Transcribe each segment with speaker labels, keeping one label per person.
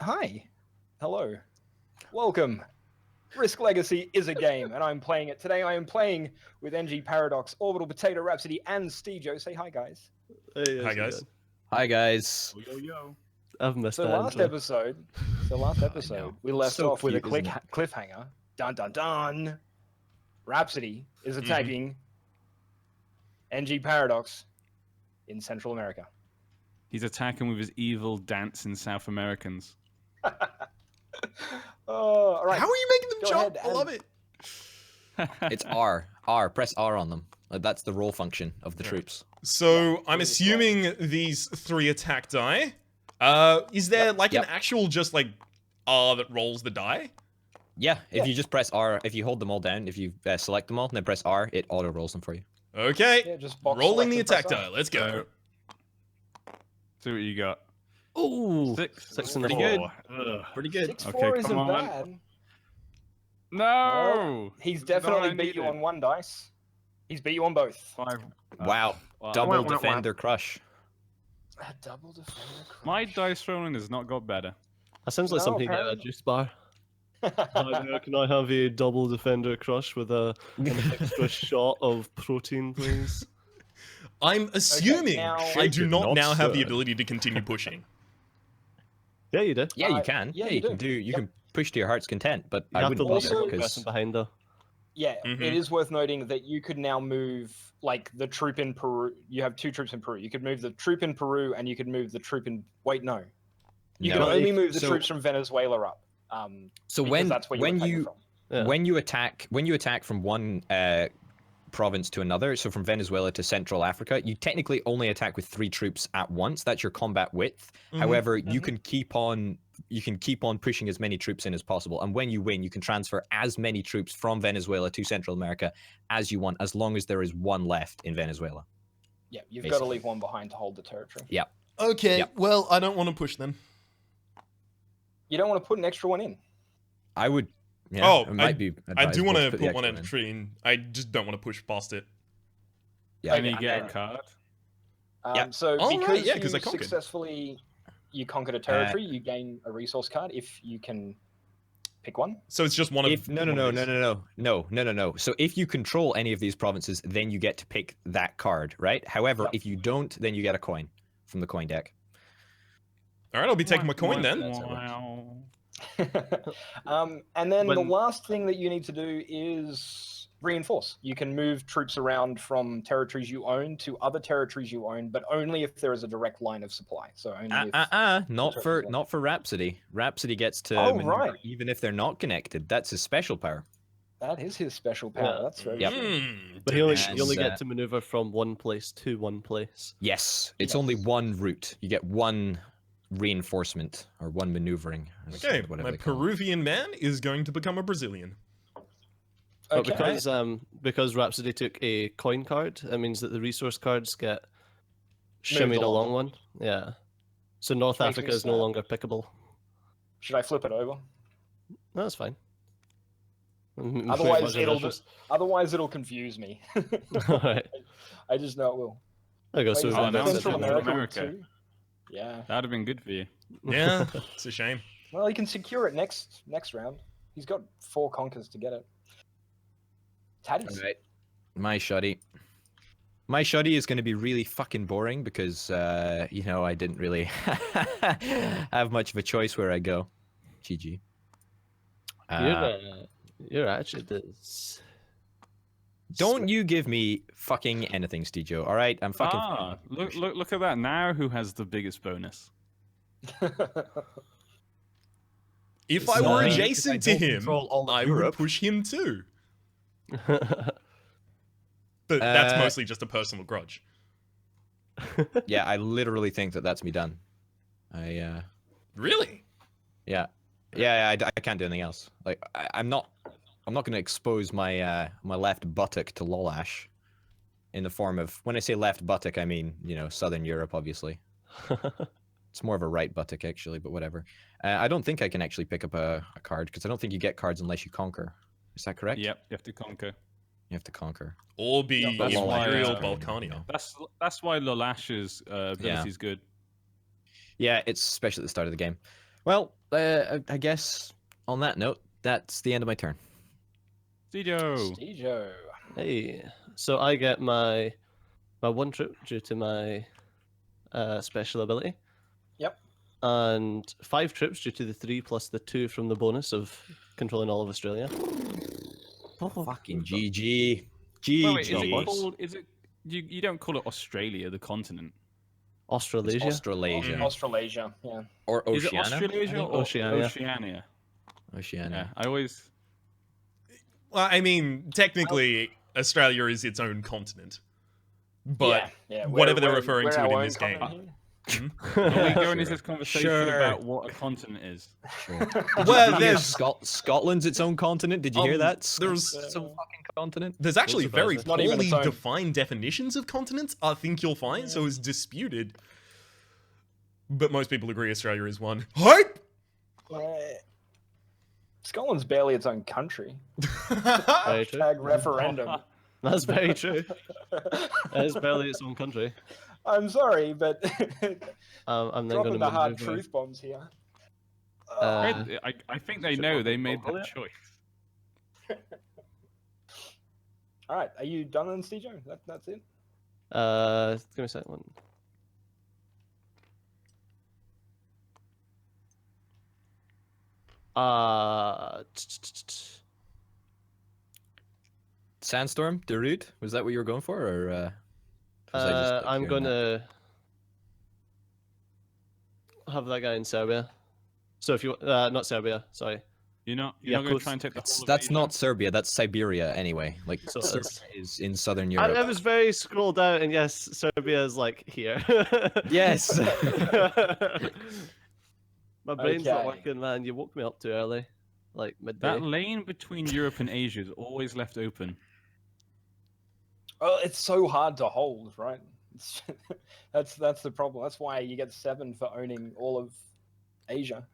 Speaker 1: Hi. Hello. Welcome. Risk Legacy is a game, and I'm playing it. Today I am playing with NG Paradox, Orbital Potato Rhapsody, and Stejo. Say hi, guys.
Speaker 2: Hey,
Speaker 3: Hi guys.
Speaker 4: Hi guys.
Speaker 2: Yo. I've missed
Speaker 1: So
Speaker 2: that
Speaker 1: last
Speaker 2: intro.
Speaker 1: episode, we left
Speaker 4: So
Speaker 1: off with a
Speaker 4: cute, isn't it?
Speaker 1: cliffhanger. Dun dun dun. Rhapsody is attacking NG Paradox in Central America.
Speaker 3: He's attacking with his evil dance in South Americans.
Speaker 1: Oh, all right.
Speaker 3: How are you making them
Speaker 1: Go
Speaker 3: jump?
Speaker 1: ahead
Speaker 3: I love it.
Speaker 4: It's R. Press R on them. That's the roll function of the troops.
Speaker 3: So I'm assuming these 3 attack die. Is there like an actual just like R that rolls the die?
Speaker 4: Yeah, if you just press R, if you hold them all down, if you select them all, and then press R, it auto rolls them for you.
Speaker 3: Okay.
Speaker 1: Yeah, just box
Speaker 3: Rolling the
Speaker 1: select and
Speaker 3: attack
Speaker 1: press
Speaker 3: die. Let's go.
Speaker 4: Uh,
Speaker 3: See what you got.
Speaker 2: Ooh,
Speaker 3: 6.
Speaker 2: six
Speaker 3: Pretty
Speaker 2: and a
Speaker 3: good.
Speaker 2: four.
Speaker 4: Pretty good.
Speaker 1: 6-4
Speaker 3: Okay,
Speaker 1: isn't
Speaker 3: come on.
Speaker 1: bad.
Speaker 3: No.
Speaker 1: Well, he's
Speaker 3: This is not
Speaker 1: definitely
Speaker 3: what I
Speaker 1: beat you
Speaker 3: needed.
Speaker 1: on one dice. He's beat you on both.
Speaker 3: 5.
Speaker 4: Wow.
Speaker 3: Wow.
Speaker 4: Double
Speaker 1: wah, wah, wah.
Speaker 4: defender crush.
Speaker 1: A double defender.
Speaker 3: My dice rolling has not got better.
Speaker 2: That sounds like
Speaker 1: No,
Speaker 2: something in a
Speaker 1: apparently-
Speaker 2: juice bar. Hi there, can I have a double defender crush with an extra shot of protein, please?
Speaker 3: I'm assuming
Speaker 1: now-
Speaker 3: I do
Speaker 4: Shaken,
Speaker 3: not
Speaker 4: not
Speaker 3: now have the
Speaker 4: stirred.
Speaker 3: ability to continue pushing.
Speaker 2: Yeah, you do.
Speaker 4: Yeah, you
Speaker 1: Uh,
Speaker 4: can.
Speaker 1: yeah,
Speaker 4: Yeah,
Speaker 1: you
Speaker 4: you
Speaker 1: do.
Speaker 4: can do. You
Speaker 1: Yep.
Speaker 4: can push to your heart's content, but
Speaker 2: You
Speaker 4: I
Speaker 2: have to
Speaker 4: wouldn't
Speaker 2: leave
Speaker 4: bother
Speaker 2: one person
Speaker 4: because
Speaker 2: behind though.
Speaker 1: Yeah,
Speaker 3: Mhm.
Speaker 1: it is worth noting that you could now move like the troop in Peru. You have 2 troops in Peru. You could move the troop in Peru, and you could move the troop in. Wait, no. You can
Speaker 4: no.
Speaker 1: only move the
Speaker 4: So-
Speaker 1: troops from Venezuela up.
Speaker 4: So
Speaker 1: because
Speaker 4: when
Speaker 1: that's where
Speaker 4: when
Speaker 1: you're attacking
Speaker 4: you
Speaker 1: from.
Speaker 2: Yeah.
Speaker 4: when you attack from one province to another, so from Venezuela to Central Africa, you technically only attack with 3 troops at once. That's your combat width. However, you can keep on pushing as many troops in as possible, and when you win, you can transfer as many troops from Venezuela to Central America as you want, as long as there is one left in Venezuela.
Speaker 1: Yeah, you've got to
Speaker 4: Basically.
Speaker 1: leave one behind to hold the territory.
Speaker 4: Yeah.
Speaker 3: Okay,
Speaker 4: Yep.
Speaker 3: well, I don't want to push then.
Speaker 1: You don't want to put an extra one in.
Speaker 4: I would. Yeah,
Speaker 3: Oh,
Speaker 4: it might be.
Speaker 3: I do want to
Speaker 4: advisable
Speaker 3: put one
Speaker 4: the extra
Speaker 3: entry in. I just don't want to push past it.
Speaker 4: Yeah.
Speaker 3: Can
Speaker 1: Okay,
Speaker 3: you get a
Speaker 1: alright.
Speaker 3: card?
Speaker 4: Yeah.
Speaker 1: So
Speaker 3: Oh,
Speaker 1: because
Speaker 3: right, yeah, 'cause I
Speaker 1: you
Speaker 3: conquered.
Speaker 1: successfully conquered a territory, you gain a resource card if you can pick one.
Speaker 3: So it's just one of
Speaker 4: If no. So if you control any of these provinces, then you get to pick that card, right? However,
Speaker 1: Yep.
Speaker 4: if you don't, then you get a coin from the coin deck.
Speaker 3: All right, I'll be taking my coin then.
Speaker 4: Wow.
Speaker 1: And then the
Speaker 2: When-
Speaker 1: last thing that you need to do is reinforce. You can move troops around from territories you own to other territories you own, but only if there is a direct line of supply. So only if
Speaker 4: Not
Speaker 1: Sorry,
Speaker 4: for
Speaker 1: go on.
Speaker 4: not for Rhapsody. Rhapsody gets to
Speaker 1: Oh,
Speaker 4: maneuver
Speaker 1: right.
Speaker 4: even if they're not connected. That's his special power.
Speaker 1: that is his special power.
Speaker 2: Yeah.
Speaker 1: That's very
Speaker 4: Yep.
Speaker 1: true.
Speaker 2: But you only
Speaker 4: And,
Speaker 2: get to maneuver from one place to one place.
Speaker 4: Yes, it's
Speaker 1: Yes.
Speaker 4: only one route. You get one reinforcement or one maneuvering.
Speaker 3: Okay,
Speaker 4: whatever
Speaker 3: my
Speaker 4: they call it.
Speaker 3: Peruvian man is going to become a Brazilian.
Speaker 2: But
Speaker 1: Okay.
Speaker 2: because Rhapsody took a coin card, it means that the resource cards get shimmied
Speaker 1: along.
Speaker 2: along one. Yeah. So North
Speaker 1: Which makes me
Speaker 2: Africa is no
Speaker 1: sad.
Speaker 2: longer pickable.
Speaker 1: Should I flip it over?
Speaker 2: No, that's fine.
Speaker 1: Otherwise, it'll confuse me.
Speaker 2: Alright.
Speaker 1: I just know it will.
Speaker 2: There you go.
Speaker 1: Wait,
Speaker 2: So
Speaker 1: is
Speaker 3: Oh,
Speaker 1: that
Speaker 3: now it's
Speaker 1: Central
Speaker 3: Central
Speaker 1: America,
Speaker 3: America.
Speaker 1: too? Yeah.
Speaker 3: That'd have been good for you. Yeah, it's a shame.
Speaker 1: Well, he can secure it next round. He's got 4 conquers to get it. Taddies.
Speaker 4: All right. My shoddy. My shoddy is going to be really fucking boring because, I didn't really have much of a choice where I go. GG.
Speaker 2: You're actually this.
Speaker 4: Don't you give me fucking anything, Stejo. All right, I'm fucking.
Speaker 3: Look at that now. Who has the biggest bonus? If I were
Speaker 2: if I
Speaker 3: adjacent to
Speaker 4: don't
Speaker 3: him,
Speaker 4: control all of
Speaker 3: I would
Speaker 4: Europe.
Speaker 3: push him too. But that's mostly just a personal grudge.
Speaker 4: Yeah, I literally think that that's me done.
Speaker 3: Really?
Speaker 4: Yeah, I can't do anything else. Like, I'm not going to expose my my left buttock to Lolash in the form of, when I say left buttock, I mean, Southern Europe, obviously. It's more of a right buttock, actually, but whatever. I don't think I can actually pick up a card, because I don't think you get cards unless you conquer. Is that correct?
Speaker 3: Yep, you have to conquer.
Speaker 4: You have to conquer.
Speaker 3: Or be
Speaker 4: that's why,
Speaker 3: Imperial
Speaker 4: uh,
Speaker 3: Balkania. That's why Lolash's ability is good.
Speaker 4: Yeah, it's especially at the start of the game. Well, I guess on that note, that's the end of my turn.
Speaker 5: Stejo.
Speaker 1: Stejo.
Speaker 2: Hey, so I get my 1 trip due to my special ability.
Speaker 1: Yep.
Speaker 2: And 5 trips due to the 3 plus the 2 from the bonus of controlling all of Australia.
Speaker 4: Fucking GG.
Speaker 5: Wait, is it
Speaker 4: GG.
Speaker 5: called? Is it? You don't call it Australia, the continent?
Speaker 2: Australasia.
Speaker 4: Australasia.
Speaker 1: Australasia. Yeah.
Speaker 4: Or
Speaker 5: Is it
Speaker 4: Oceania.
Speaker 5: Australasia
Speaker 2: think
Speaker 5: or
Speaker 2: Oceania.
Speaker 5: Oceania? Yeah,
Speaker 4: Oceania.
Speaker 5: I always.
Speaker 3: Well, I mean, technically, Australia is its own continent. But
Speaker 1: yeah,
Speaker 3: whatever they're referring
Speaker 1: we're
Speaker 3: to it
Speaker 1: our
Speaker 3: in
Speaker 1: own
Speaker 3: this game.
Speaker 1: continent
Speaker 5: Are we going into
Speaker 4: Sure.
Speaker 5: this conversation
Speaker 4: Sure.
Speaker 5: about what a continent is?
Speaker 4: Sure.
Speaker 3: Well,
Speaker 4: Did you hear
Speaker 3: there's
Speaker 4: Scotland's its own continent. Did you hear that?
Speaker 3: there's-
Speaker 4: Its own fucking continent.
Speaker 3: there's actually very
Speaker 2: surprising.
Speaker 1: Not even
Speaker 3: poorly
Speaker 1: its own.
Speaker 3: defined definitions of continents. I think you'll find, so it's disputed. But most people agree Australia is one. Hype!
Speaker 1: Scotland's barely its own country.
Speaker 2: Very true.
Speaker 1: Hashtag referendum.
Speaker 2: That's very true. It is barely its own country.
Speaker 1: I'm sorry, but
Speaker 2: I'm then
Speaker 1: dropping
Speaker 2: going
Speaker 1: the
Speaker 2: to
Speaker 1: hard truth bombs here.
Speaker 5: I think they
Speaker 2: should
Speaker 5: know
Speaker 2: probably
Speaker 5: they made
Speaker 2: Google
Speaker 5: that
Speaker 2: it.
Speaker 5: choice.
Speaker 1: All right, are you done on Stejo? That's it.
Speaker 2: Give me a second.
Speaker 4: Sandstorm, Darude. Was that what you were going for, or? Was I just
Speaker 2: I'm
Speaker 4: hearing that?
Speaker 2: gonna have that guy in Serbia. So if you not Serbia, sorry.
Speaker 5: You're not
Speaker 2: Yeah,
Speaker 5: going to
Speaker 2: close.
Speaker 5: try and take the whole of
Speaker 4: That's
Speaker 5: Asia?
Speaker 4: not Serbia. That's Siberia, anyway. Like
Speaker 2: So
Speaker 4: Serbia
Speaker 2: it's-
Speaker 4: is in southern
Speaker 2: I
Speaker 4: Europe.
Speaker 2: was very scrolled out, and yes, Serbia is like here.
Speaker 4: Yes.
Speaker 2: My brain's not
Speaker 1: Okay.
Speaker 2: working, man. You woke me up too early, like midday.
Speaker 5: That lane between Europe and Asia is always left open.
Speaker 1: Well, it's so hard to hold, right? That's the problem. That's why you get 7 for owning all of Asia.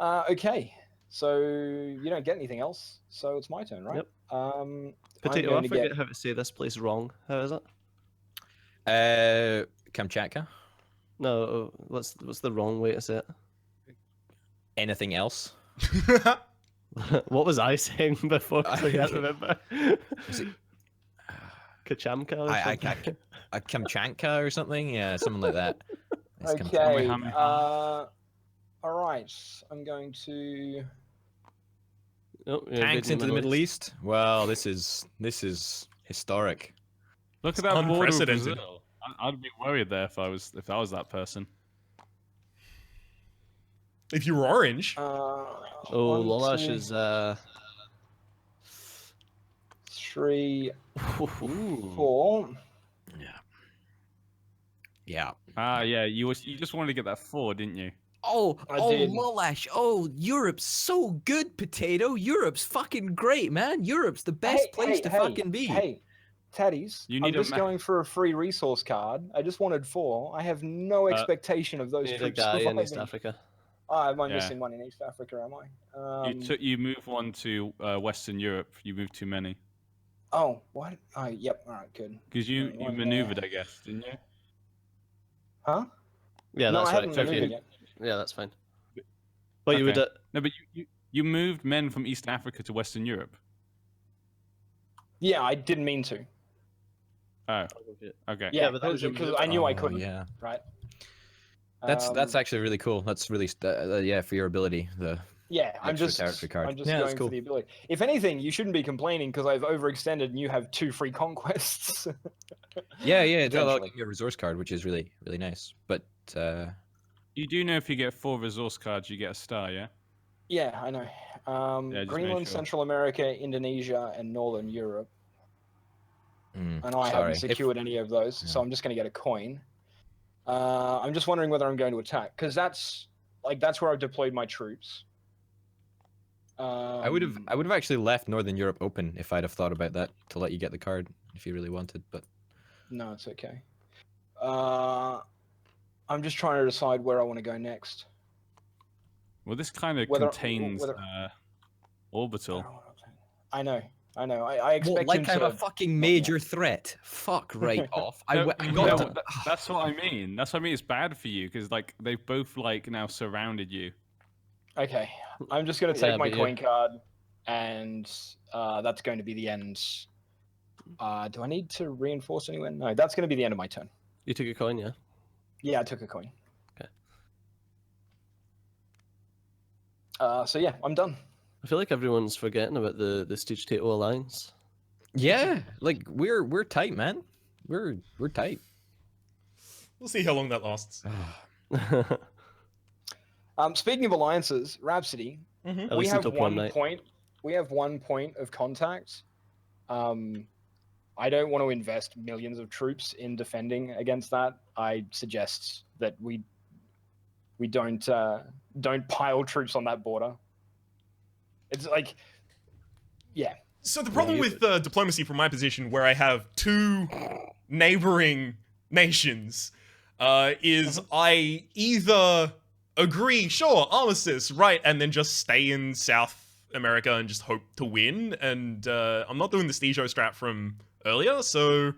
Speaker 1: Okay, so you don't get anything else, so it's my turn, right?
Speaker 2: Yep.
Speaker 1: I'm
Speaker 2: Potato,
Speaker 1: going
Speaker 2: I
Speaker 1: to
Speaker 2: forget
Speaker 1: get
Speaker 2: how to say this place wrong. How is it?
Speaker 4: Kamchatka.
Speaker 2: No, what's the wrong way to say it?
Speaker 4: Anything else?
Speaker 2: What was I saying before? 'Cause I can't remember.
Speaker 4: Was it
Speaker 2: Kachamka or something?
Speaker 4: Kamchatka or something? Yeah, something like that. It's
Speaker 1: okay.
Speaker 5: Kamehameha.
Speaker 1: All right, I'm going to.
Speaker 2: Oh, you're
Speaker 4: Tanks
Speaker 2: invading
Speaker 4: into the Middle East. Well, this is historic.
Speaker 5: Look at that border with
Speaker 3: unprecedented.
Speaker 5: Brazil. I'd be worried there if I was that person.
Speaker 3: If you were orange,
Speaker 2: Oh,
Speaker 1: 1,
Speaker 2: Lolash
Speaker 1: 2,
Speaker 2: is
Speaker 1: 3,
Speaker 2: Ooh.
Speaker 1: 4.
Speaker 4: Yeah.
Speaker 5: Yeah, you just wanted to get that 4, didn't you?
Speaker 4: Oh,
Speaker 1: I did.
Speaker 4: Lolash. Oh, Europe's so good, Potato. Europe's fucking great, man. Europe's the best place to fucking be.
Speaker 1: Hey, Taddies,
Speaker 5: You
Speaker 1: I'm
Speaker 5: need a
Speaker 1: just
Speaker 5: ma-
Speaker 1: going for a free resource card. I just wanted 4. I have no expectation of those
Speaker 2: Need a
Speaker 1: troops
Speaker 2: guy in East
Speaker 1: surviving.
Speaker 2: Africa.
Speaker 1: Oh, am I
Speaker 5: Yeah.
Speaker 1: missing one in East Africa? Am I?
Speaker 5: You move one to Western Europe. You moved too many
Speaker 1: Oh, what? Oh, yep. All right, good.
Speaker 5: because you
Speaker 1: One there.
Speaker 5: maneuvered, I guess, didn't you?
Speaker 1: Huh?
Speaker 2: Yeah,
Speaker 1: no,
Speaker 2: that's
Speaker 1: I
Speaker 2: right.
Speaker 1: haven't
Speaker 5: So if
Speaker 1: maneuvered
Speaker 5: you-
Speaker 1: yet.
Speaker 2: Yeah, that's fine. But you would.
Speaker 5: Okay. No, but you moved men from East Africa to Western Europe.
Speaker 1: Yeah, I didn't mean to.
Speaker 5: Oh, okay.
Speaker 1: Yeah,
Speaker 2: but that was your
Speaker 1: because I knew I
Speaker 4: Oh,
Speaker 1: couldn't.
Speaker 4: Yeah.
Speaker 1: Right.
Speaker 4: That's
Speaker 1: Um,
Speaker 4: actually really cool. That's really yeah, for your ability.
Speaker 1: Yeah, I'm
Speaker 4: extra
Speaker 1: just
Speaker 4: character card.
Speaker 1: I'm just
Speaker 4: Yeah, that's
Speaker 1: going
Speaker 4: cool.
Speaker 1: for the ability. If anything, you shouldn't be complaining because I've overextended and you have 2 free conquests.
Speaker 4: Yeah, yeah,
Speaker 1: Potentially.
Speaker 4: that'll give you a resource card, which is really, really nice. But
Speaker 5: You do know if you get 4 resource cards, you get a star, yeah?
Speaker 1: Yeah, I know.
Speaker 5: Yeah, just make
Speaker 1: Greenland,
Speaker 5: sure.
Speaker 1: Central America, Indonesia, and Northern Europe. And I
Speaker 4: sorry.
Speaker 1: haven't
Speaker 4: If-
Speaker 1: secured any of those, so
Speaker 4: Yeah.
Speaker 1: I'm just going to get a coin. I'm just wondering whether I'm going to attack because that's where I've deployed my troops.
Speaker 4: I would have actually left Northern Europe open if I'd have thought about that to let you get the card if you really wanted. But
Speaker 1: No, it's okay. I'm just trying to decide where I want to go next.
Speaker 5: Well, this kind of
Speaker 1: Whether-
Speaker 5: contains
Speaker 1: whether-
Speaker 5: orbital.
Speaker 1: I know. I
Speaker 4: well,
Speaker 1: expect
Speaker 4: like
Speaker 1: him
Speaker 4: I'm
Speaker 1: to.
Speaker 4: a fucking major threat. Fuck right off. I
Speaker 5: No,
Speaker 4: got
Speaker 5: no,
Speaker 4: to.
Speaker 5: that's what I mean. That's what I mean. It's bad for you because like they've both like now surrounded you.
Speaker 1: Okay, I'm just going to
Speaker 2: Yeah,
Speaker 1: take my
Speaker 2: but
Speaker 1: coin card, and that's going to be the end. Do I need to reinforce anyone? No, that's going to be the end of my turn.
Speaker 2: You took a coin, yeah?
Speaker 1: Yeah, I took a coin.
Speaker 2: Okay.
Speaker 1: So yeah, I'm done.
Speaker 2: I feel like everyone's forgetting about the Stitch Tato alliance.
Speaker 4: Yeah, like we're tight, man. We're tight.
Speaker 3: We'll see how long that lasts.
Speaker 1: Speaking of alliances, Rhapsody,
Speaker 3: Mhm.
Speaker 2: At
Speaker 1: we
Speaker 2: least
Speaker 1: have
Speaker 2: until prom
Speaker 1: one
Speaker 2: night.
Speaker 1: point. We have 1 point of contact. I don't want to invest millions of troops in defending against that. I suggest that we don't pile troops on that border. It's like, yeah.
Speaker 3: So the problem
Speaker 2: you-
Speaker 3: with diplomacy from my position, where I have two neighboring nations, is I either agree, sure, armistice, right, and then just stay in South America and just hope to win, and I'm not doing the Stijo strat from earlier, so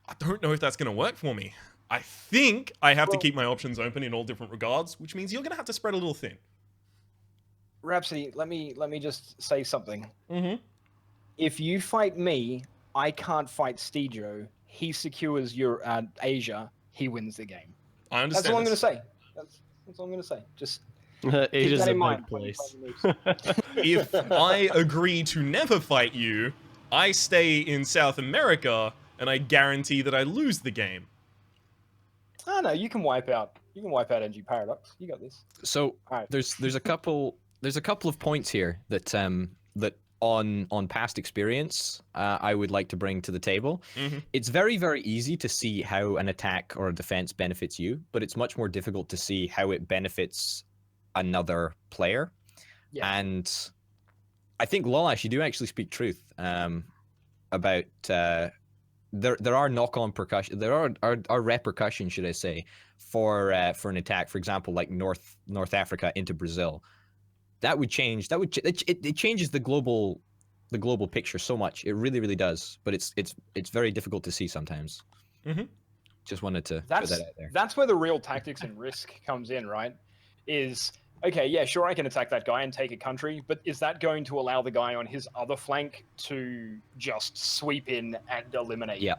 Speaker 3: I don't know if that's going to work for me. I think I have to keep my options open in all different regards, which means you're going to have to spread a little thin.
Speaker 1: Rhapsody, let me just say something.
Speaker 3: Mm-hmm.
Speaker 1: If you fight me, I can't fight Stijo. He secures your Asia. He wins the game.
Speaker 3: I
Speaker 1: That's
Speaker 3: understand.
Speaker 1: all I'm going to
Speaker 3: this.
Speaker 1: say. That's all I'm going to say. Just
Speaker 2: Asia's
Speaker 1: that
Speaker 2: a
Speaker 1: in
Speaker 2: big
Speaker 1: mind when you
Speaker 2: place.
Speaker 1: play the moves.
Speaker 3: If I agree to never fight you, I stay in South America, and I guarantee that I lose the game.
Speaker 1: Oh no, you can wipe out NG Paradox. You got this.
Speaker 4: So
Speaker 1: Alright.
Speaker 4: there's a couple of points here that that on past experience I would like to bring to the table.
Speaker 3: Mhm.
Speaker 4: It's very easy to see how an attack or a defense benefits you, but it's much more difficult to see how it benefits another player.
Speaker 1: Yeah.
Speaker 4: And I think Lolash, you do actually speak truth about there are knock-on percussion. There are repercussions, should I say, for an attack. For example, like North Africa into Brazil. That would change. It changes the global picture so much. It really does. But it's very difficult to see sometimes.
Speaker 3: Mhm.
Speaker 4: Just wanted to put
Speaker 1: That's
Speaker 4: that out there.
Speaker 1: that's where the real tactics and risk comes in, right? Is okay, yeah, sure, I can attack that guy and take a country, but is that going to allow the guy on his other flank to just sweep in and eliminate?
Speaker 4: Yeah.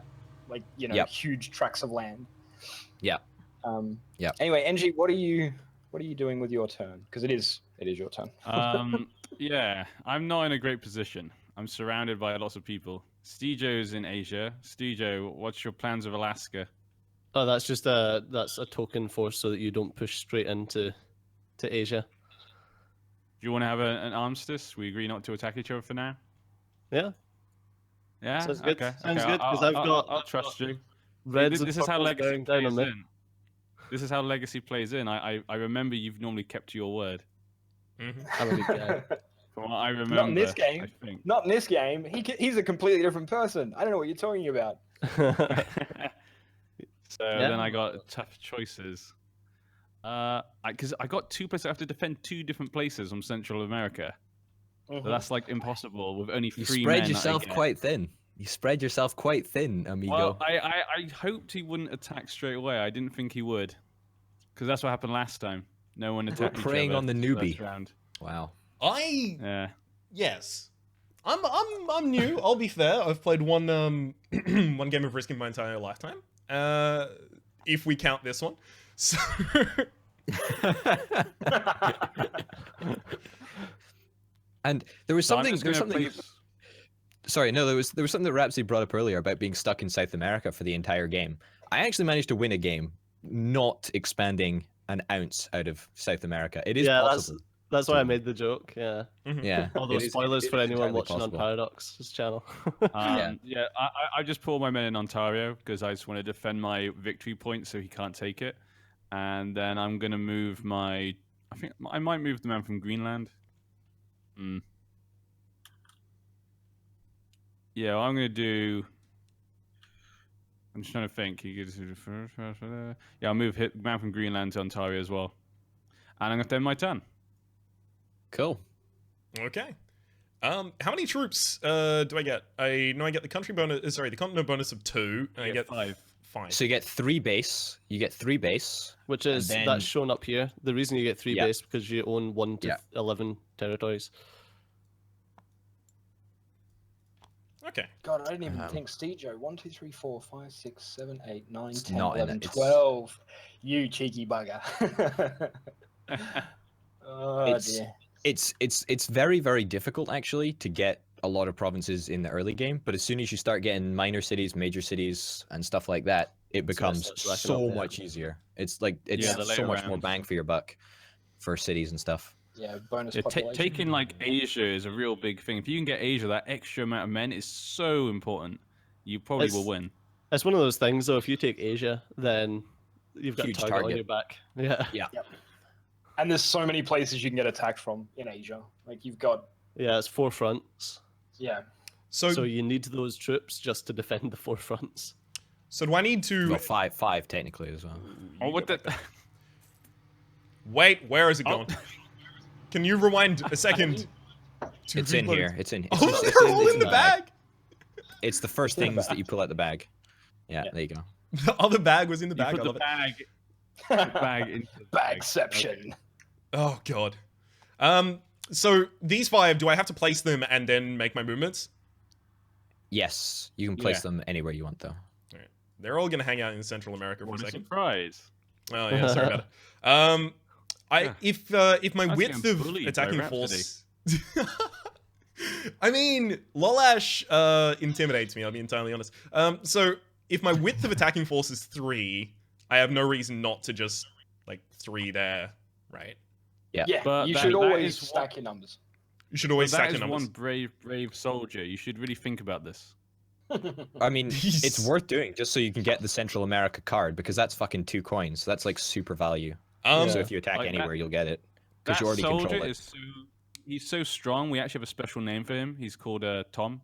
Speaker 1: Like, you know,
Speaker 4: Yep.
Speaker 1: huge tracts of land.
Speaker 4: Yeah. Yep.
Speaker 1: Anyway, NG, what are you doing with your turn? Because it is your turn.
Speaker 5: Yeah, I'm not in a great position. I'm surrounded by lots of people. Stijo's in Asia. Stijo, what's your plans with Alaska?
Speaker 2: Oh, that's just that's a token force so that you don't push straight into Asia.
Speaker 5: Do you want to have an armistice? We agree not to attack each other for now.
Speaker 2: Yeah,
Speaker 5: Yeah.
Speaker 2: sounds good.
Speaker 5: Okay.
Speaker 2: Sounds
Speaker 5: okay.
Speaker 2: good because I'll
Speaker 5: trust you.
Speaker 2: Reds
Speaker 5: This
Speaker 2: and
Speaker 5: is how
Speaker 2: purples
Speaker 5: legacy
Speaker 2: down on
Speaker 5: plays
Speaker 2: me.
Speaker 5: in. This is how legacy plays in. I remember you've normally kept to your word.
Speaker 3: Mhm.
Speaker 2: I'm a good guy.
Speaker 5: From what I remember.
Speaker 1: Not in this game.
Speaker 5: I think.
Speaker 1: Not in this game. He's a completely different person. I don't know what you're talking about.
Speaker 5: So then I got tough choices. Because I got 2 places. I have to defend 2 different places from Central America. So that's like impossible with only 3
Speaker 4: You
Speaker 5: men.
Speaker 4: spread
Speaker 5: that I
Speaker 4: yourself
Speaker 5: get.
Speaker 4: quite thin. You spread yourself quite thin, amigo.
Speaker 5: Well, I hoped he wouldn't attack straight away. I didn't think he would, because that's what happened last time. No one attacked each
Speaker 4: preying
Speaker 5: other
Speaker 4: on the
Speaker 5: first
Speaker 4: newbie.
Speaker 5: round.
Speaker 4: Wow.
Speaker 5: Yeah.
Speaker 3: Yes. I'm new. I'll be fair. I've played one one game of Risk in my entire lifetime. If we count this one. So
Speaker 4: And there was
Speaker 5: So I'm
Speaker 4: something.
Speaker 5: just
Speaker 4: There was
Speaker 5: gonna
Speaker 4: something.
Speaker 5: place-
Speaker 4: Sorry, no. There was something that Rhapsody brought up earlier about being stuck in South America for the entire game. I actually managed to win a game, not expanding an ounce out of South America. It is
Speaker 2: Yeah,
Speaker 4: possible.
Speaker 2: that's why I made the joke. Yeah.
Speaker 4: Yeah.
Speaker 2: Although
Speaker 4: it is-
Speaker 2: spoilers
Speaker 4: it
Speaker 2: for
Speaker 4: is
Speaker 2: anyone
Speaker 4: entirely
Speaker 2: watching
Speaker 4: possible.
Speaker 2: on Paradox's channel.
Speaker 5: Yeah, I just pulled my men in Ontario because I just want to defend my victory point so he can't take it. And then I'm going to move my... I think I might move the man from Greenland. Yeah, well, I'm going to do... I'm just trying to think. Yeah, I'll move man from Greenland to Ontario as well. And I'm going to end my turn.
Speaker 4: Cool.
Speaker 3: okay. How many troops do I get? I know I get the country bonus. Sorry, the continent bonus of 2. And I
Speaker 5: You
Speaker 3: get
Speaker 5: get 5.
Speaker 3: 5.
Speaker 4: So you get 3 base. You get 3 base.
Speaker 2: Which is
Speaker 4: then-
Speaker 2: that's shown up here. The reason you get 3
Speaker 4: Yeah.
Speaker 2: base because you own 1 to
Speaker 4: Yeah.
Speaker 2: 11 territories.
Speaker 3: Okay.
Speaker 1: God, I didn't even
Speaker 4: Um,
Speaker 1: think Stejo. 1, 2, 3, 4, 5, 6, 7, 8, 9,
Speaker 4: It's
Speaker 1: 10,
Speaker 4: not in
Speaker 1: 11,
Speaker 4: it, it's-
Speaker 1: 12. You cheeky bugger. Oh,
Speaker 4: It's-
Speaker 1: dear.
Speaker 4: It's very, very difficult actually to get a lot of provinces in the early game, but as soon as you start getting minor cities, major cities, and stuff like that, it becomes
Speaker 2: starts racking
Speaker 4: so
Speaker 2: up, yeah.
Speaker 4: much easier. It's like it's
Speaker 5: Yeah, the
Speaker 4: so
Speaker 5: later
Speaker 4: much more
Speaker 5: rounds.
Speaker 4: bang for your buck for cities and stuff.
Speaker 1: Yeah, bonus
Speaker 5: Yeah,
Speaker 1: population.
Speaker 5: taking like Asia is a real big thing. If you can get Asia, that extra amount of men is so important. You probably will
Speaker 2: It's-
Speaker 5: win.
Speaker 2: It's one of those things though, if you take Asia, then you've got
Speaker 4: Huge
Speaker 2: a target on
Speaker 4: target.
Speaker 2: your back. Yeah.
Speaker 1: Yep. And there's so many places you can get attacked from in Asia. Like you've got,
Speaker 2: Yeah, it's 4 fronts.
Speaker 1: yeah.
Speaker 3: So,
Speaker 2: So you need those troops just to defend the 4 fronts.
Speaker 3: so do I need to
Speaker 4: Well, five technically as well.
Speaker 5: Oh, what the?
Speaker 3: wait? Where is it
Speaker 5: Oh.
Speaker 3: going? Can you rewind a second? to
Speaker 4: It's in
Speaker 3: reload?
Speaker 4: here. It's in.
Speaker 3: Oh,
Speaker 4: it's
Speaker 3: they're all in the bag.
Speaker 4: It's the first
Speaker 1: in the
Speaker 4: things that
Speaker 1: bag.
Speaker 4: you pull out the bag. Yeah,
Speaker 1: Yeah.
Speaker 4: there you go.
Speaker 3: The other bag was in the
Speaker 5: You
Speaker 3: bag.
Speaker 5: put
Speaker 3: I
Speaker 5: the
Speaker 3: love it.
Speaker 5: bag into the bag.
Speaker 1: Bagception.
Speaker 3: Oh god. So these 5, do I have to place them and then make my movements?
Speaker 4: Yes, you can place
Speaker 5: Yeah.
Speaker 4: them anywhere you want though.
Speaker 3: They're all gonna hang out in Central America for
Speaker 5: What
Speaker 3: a
Speaker 5: a
Speaker 3: second.
Speaker 5: surprise!
Speaker 3: Oh yeah, sorry about it.
Speaker 5: Yeah.
Speaker 3: If my
Speaker 5: That's
Speaker 3: width
Speaker 5: getting
Speaker 3: of
Speaker 5: bullied by
Speaker 3: attacking
Speaker 5: Rhapsody.
Speaker 3: force. I mean, Lolash intimidates me. I'll be entirely honest. So if my width of attacking force is 3, I have no reason not to just like 3 there, right?
Speaker 4: Yeah.
Speaker 1: Yeah,
Speaker 5: But
Speaker 1: you
Speaker 5: that-
Speaker 1: should
Speaker 5: that
Speaker 1: always
Speaker 5: is
Speaker 1: stack your numbers.
Speaker 3: You should always
Speaker 5: That
Speaker 3: stack
Speaker 5: is
Speaker 3: your numbers.
Speaker 5: one brave soldier. You should really think about this.
Speaker 4: I mean,
Speaker 3: Jeez.
Speaker 4: it's worth doing just so you can get the Central America card because that's fucking 2 coins. So that's like super value.
Speaker 3: Um,
Speaker 4: So if you attack
Speaker 5: Like that-
Speaker 4: anywhere, you'll get it because
Speaker 5: That
Speaker 4: you already
Speaker 5: soldier
Speaker 4: control it.
Speaker 5: is so he's so strong. We actually have a special name for him. He's called Tom.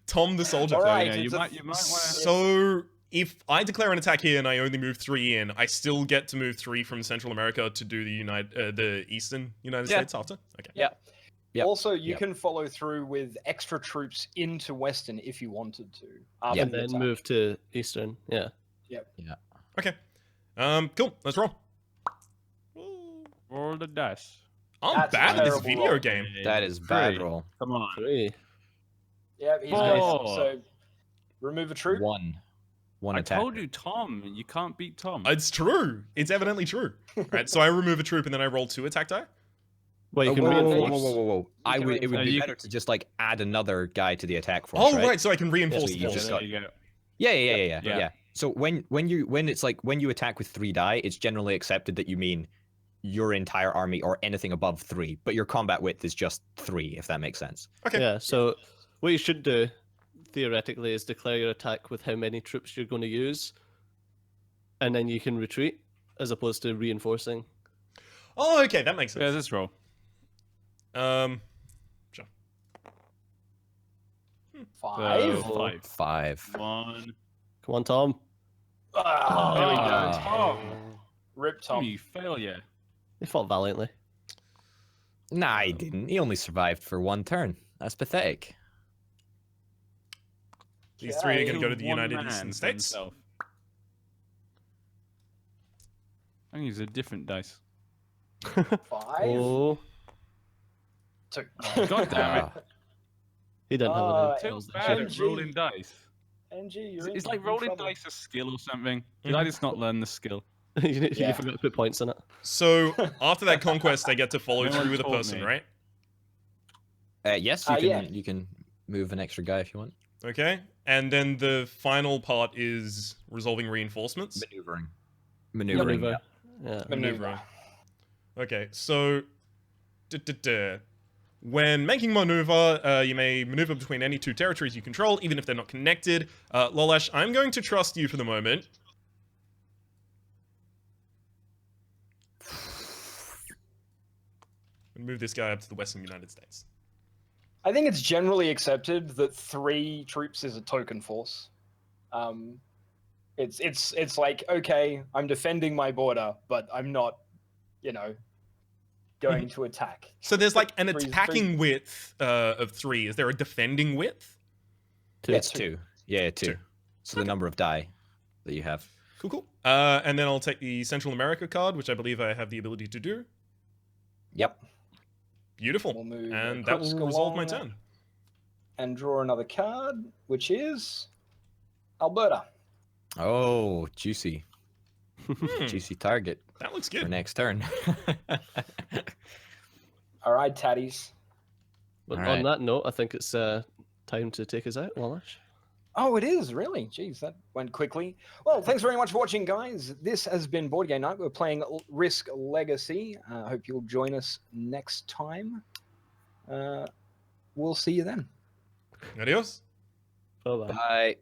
Speaker 3: Tom the soldier.
Speaker 1: All right,
Speaker 5: yeah, you
Speaker 1: it's a-
Speaker 5: might want to.
Speaker 3: So if I declare an attack here and I only move 3 in, I still get to move 3 from Central America to do the Eastern United
Speaker 4: Yeah.
Speaker 3: States after. Okay.
Speaker 4: Yeah. Yep.
Speaker 1: Also, you
Speaker 4: Yep.
Speaker 1: can follow through with extra troops into Western if you wanted to. After
Speaker 2: And
Speaker 1: the
Speaker 2: then
Speaker 1: attack.
Speaker 2: move to Eastern. Yeah.
Speaker 3: Okay. Cool. Let's roll.
Speaker 5: Roll the dice.
Speaker 3: I'm
Speaker 1: That's
Speaker 3: bad at this
Speaker 1: terrible
Speaker 3: video
Speaker 1: roll.
Speaker 3: game.
Speaker 4: That is bad
Speaker 5: Three.
Speaker 4: roll.
Speaker 5: Come on.
Speaker 2: 3.
Speaker 1: Yeah, he's
Speaker 5: Four.
Speaker 1: got so remove a troop.
Speaker 4: One
Speaker 5: I
Speaker 4: attack.
Speaker 5: told you, Tom. You can't beat Tom.
Speaker 3: It's true. It's evidently true. Right. So I remove a troop and then I roll 2 attack die.
Speaker 2: Well, you
Speaker 4: Oh,
Speaker 2: can
Speaker 4: whoa, whoa, whoa,
Speaker 2: reinforce.
Speaker 4: whoa, whoa, whoa, whoa.
Speaker 1: You can
Speaker 4: It would
Speaker 5: reinforce.
Speaker 4: be
Speaker 5: You
Speaker 4: better to just like add another guy to the attack force.
Speaker 3: Oh,
Speaker 4: right?
Speaker 3: right. So I can reinforce
Speaker 4: so
Speaker 3: the
Speaker 4: you
Speaker 3: force.
Speaker 4: just
Speaker 5: there
Speaker 4: got-
Speaker 5: you go.
Speaker 4: Yeah.
Speaker 5: Yeah.
Speaker 4: Yeah. So when you attack with 3 die, it's generally accepted that you mean your entire army or anything above 3, but your combat width is just 3, if that makes sense.
Speaker 3: Okay.
Speaker 2: Yeah, so what you should do, theoretically, is declare your attack with how many troops you're going to use, and then you can retreat, as opposed to reinforcing.
Speaker 3: Oh, okay. That makes sense.
Speaker 5: Yeah, let's roll.
Speaker 3: Sure.
Speaker 1: 5.
Speaker 5: So, 5.
Speaker 4: 5.
Speaker 5: 1.
Speaker 2: Come on, Tom.
Speaker 1: Ah,
Speaker 5: There we go.
Speaker 4: Ah.
Speaker 1: Tom. Rip Tom.
Speaker 5: You failure.
Speaker 2: He fought valiantly.
Speaker 4: Nah, he didn't. He only survived for 1 turn. That's pathetic.
Speaker 3: These 3 are going to
Speaker 5: Killed
Speaker 3: go to the
Speaker 5: one
Speaker 3: United
Speaker 5: man
Speaker 3: Eastern
Speaker 5: for
Speaker 3: States.
Speaker 5: himself. I think it's a different dice.
Speaker 1: 5.
Speaker 2: Oh,
Speaker 1: 2.
Speaker 5: God damn it.
Speaker 2: he didn't have
Speaker 1: Uh,
Speaker 2: any.
Speaker 5: Feels bad at
Speaker 1: MG.
Speaker 5: rolling dice.
Speaker 1: NG, you're
Speaker 5: It's
Speaker 1: in-
Speaker 5: like
Speaker 1: in
Speaker 5: rolling
Speaker 1: trouble.
Speaker 5: dice a skill or something. Did I just not learn the skill?
Speaker 2: you
Speaker 1: Yeah.
Speaker 2: forgot to put points in it.
Speaker 3: So after that conquest, I get to follow
Speaker 5: No one
Speaker 3: through with a
Speaker 5: told
Speaker 3: person,
Speaker 5: me.
Speaker 3: right?
Speaker 4: Yes, you can.
Speaker 1: Yeah.
Speaker 4: You can move an extra guy if you want.
Speaker 3: Okay. And then the final part is resolving reinforcements.
Speaker 4: Maneuvering.
Speaker 2: Maneuver. Yeah.
Speaker 1: Maneuver.
Speaker 3: Okay, so when making maneuver, you may maneuver between any 2 territories you control, even if they're not connected. Lolash, I'm going to trust you for the moment. And move this guy up to the Western United States.
Speaker 1: I think it's generally accepted that 3 troops is a token force. It's like, okay, I'm defending my border, but I'm not, going to attack.
Speaker 3: So there's like an
Speaker 1: Three-
Speaker 3: attacking width of 3. Is there a defending width?
Speaker 2: Two.
Speaker 4: It's 2. Yeah, 2. So the number of die that you have.
Speaker 3: Cool. And then I'll take the Central America card, which I believe I have the ability to do.
Speaker 4: Yep.
Speaker 3: Beautiful.
Speaker 1: We'll move
Speaker 3: And that will
Speaker 1: Krusk
Speaker 3: resolve my
Speaker 1: along
Speaker 3: turn.
Speaker 1: and draw another card, which is Alberta.
Speaker 4: Oh, juicy. Juicy target
Speaker 3: That looks
Speaker 4: for
Speaker 3: good.
Speaker 4: next turn.
Speaker 1: All right, Tatties.
Speaker 2: But
Speaker 4: All
Speaker 2: on
Speaker 4: right.
Speaker 2: that note, I think it's time to take us out, Wallace.
Speaker 1: Oh, it is, really? Jeez, that went quickly. Well, thanks very much for watching, guys. This has been Board Game Night. We're playing Risk Legacy. I hope you'll join us next time. We'll see you then.
Speaker 3: Adios.
Speaker 2: Bye-bye.
Speaker 4: Bye.